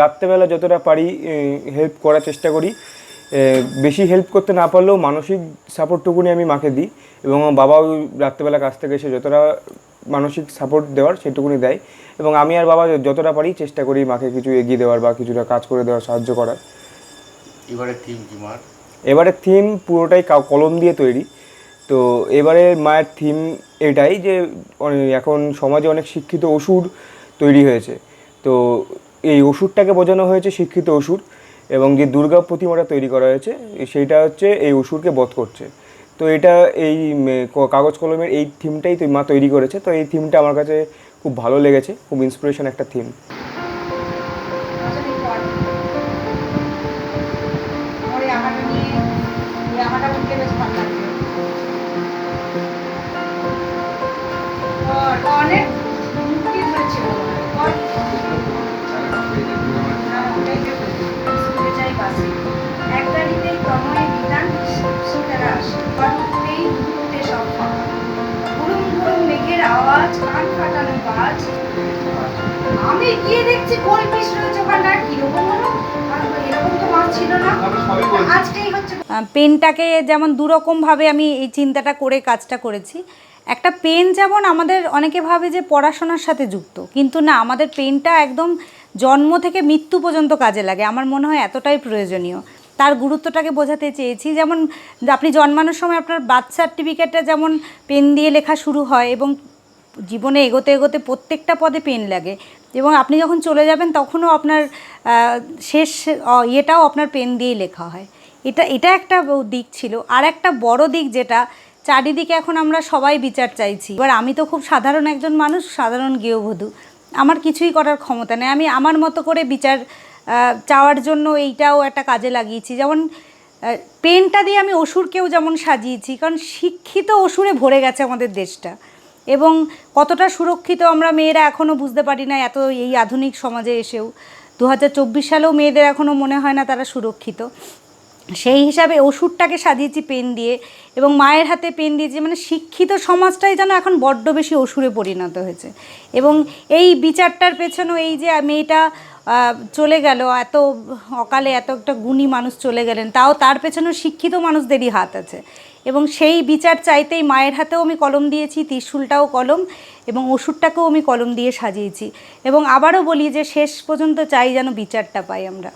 রাত্রেবেলা যতটা পারি হেল্প করার চেষ্টা করি। বেশি হেল্প করতে না পারলেও মানসিক সাপোর্টটুকুনি আমি মাকে দিই, এবং আমার বাবাও রাত্রেবেলা কাছ থেকে এসে যতটা মানসিক সাপোর্ট দেওয়ার সেটুকুনি দেয়, এবং আমি আর বাবা যতটা পারি চেষ্টা করি মাকে কিছু এগিয়ে দেওয়ার বা কিছুটা কাজ করে দেওয়ার, সাহায্য করার। এবারে থিম পুরোটাই কলম দিয়ে তৈরি। তো এবারে মায়ের থিম এটাই যে এখন সমাজে অনেক শিক্ষিত অসুর তৈরি হয়েছে, তো এই অসুরটাকে বোঝানো হয়েছে শিক্ষিত অসুর, এবং যে দুর্গা প্রতিমাটা তৈরি করা হয়েছে সেইটা হচ্ছে এই অসুরকে বধ করছে। তো এটা এই কাগজ কলমের এই থিমটাই মা তৈরি করেছে। তো এই থিমটা আমার কাছে খুব ভালো লেগেছে, খুব ইন্সপিরেশন একটা থিম। অনেক মুক্তি ধরেছিল এক গাড়িতেই তনয়ে বিধান সীতারা ঘুরতেই ঘুরতে সব ফাঁকা ঘুরুম ঘুরুম মেঘের আওয়াজ কান ফাটানো বাজ আমি গিয়ে দেখছি গোল পিস রয়েছে ওখানটা কিরকম হলো এরকম তো মাছ ছিল না আজকেই হচ্ছে। পেনটাকে যেমন দুরকমভাবে আমি এই চিন্তাটা করে কাজটা করেছি। একটা পেন যেমন আমাদের অনেকে ভাবে যে পড়াশোনার সাথে যুক্ত, কিন্তু না, আমাদের পেনটা একদম জন্ম থেকে মৃত্যু পর্যন্ত কাজে লাগে। আমার মনে হয় এতটাই প্রয়োজনীয়, তার গুরুত্বটাকে বোঝাতে চেয়েছি। যেমন আপনি জন্মানোর সময় আপনার বার্থ সার্টিফিকেটটা যেমন পেন দিয়ে লেখা শুরু হয়, এবং জীবনে এগোতে এগোতে প্রত্যেকটা পদে পেন লাগে, এবং আপনি যখন চলে যাবেন তখনও আপনার শেষ ইয়েটাও আপনার পেন দিয়েই লেখা হয়। এটা একটা দিক ছিল। আর একটা বড় দিক যেটা চারিদিকে এখন আমরা সবাই বিচার চাইছি। এবার আমি তো খুব সাধারণ একজন মানুষ, সাধারণ গৃহবধূ, আমার কিছুই করার ক্ষমতা নেই। আমি আমার মতো করে বিচার চাওয়ার জন্য এইটাও একটা কাজে লাগিয়েছি। যেমন পেনটা দিয়ে আমি অসুরকেও যেমন সাজিয়েছি, কারণ শিক্ষিত অসুরে ভরে গেছে আমাদের দেশটা, এবং কতটা সুরক্ষিত আমরা মেয়েরা এখনও বুঝতে পারি না। এত এই আধুনিক সমাজে এসেও 2024 সালেও মেয়েদের এখনও মনে হয় না তারা সুরক্ষিত। সেই হিসাবে ওষুধটাকে সাজিয়েছি পেন দিয়ে, এবং মায়ের হাতে পেন দিয়েছি। মানে শিক্ষিত সমাজটাই যেন এখন বড্ড বেশি অসুরে পরিণত হয়েছে। এবং এই বিচারটার পেছনেও এই যে মেয়েটা চলে গেল এত অকালে, এত একটা গুণী মানুষ চলে গেলেন, তাও তার পেছনেও শিক্ষিত মানুষদেরই হাত আছে। এবং সেই বিচার চাইতেই মায়ের হাতেও আমি কলম দিয়েছি, ত্রিশূলটাও কলম, এবং ওষুধটাকেও আমি কলম দিয়ে সাজিয়েছি। এবং আবারও বলি যে শেষ পর্যন্ত চাই যেন বিচারটা পাই আমরা।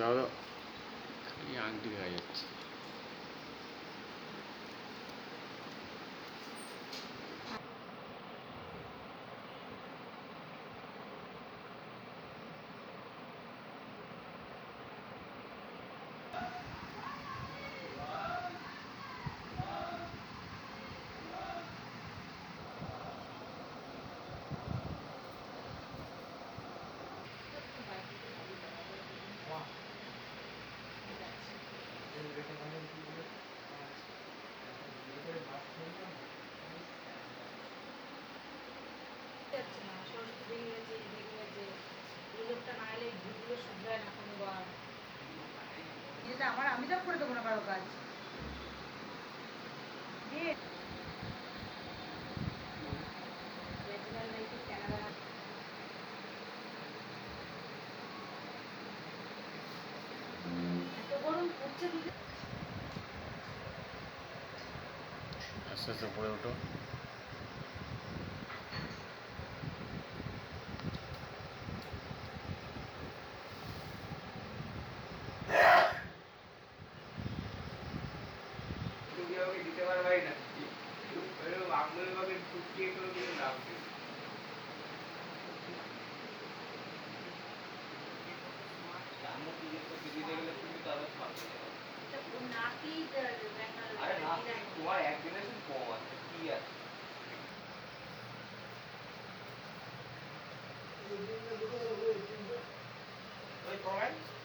দাদা এই আংটি হয়ে যাচ্ছে। আমি তো করে দেবো না কারো কাজ। আস্তে আস্তে পড়ে ওঠো। দিতে পারবাই না, আঙুলভাবে টুকিয়ে করে দিলে লাভ নেই। ওই কমেন্ট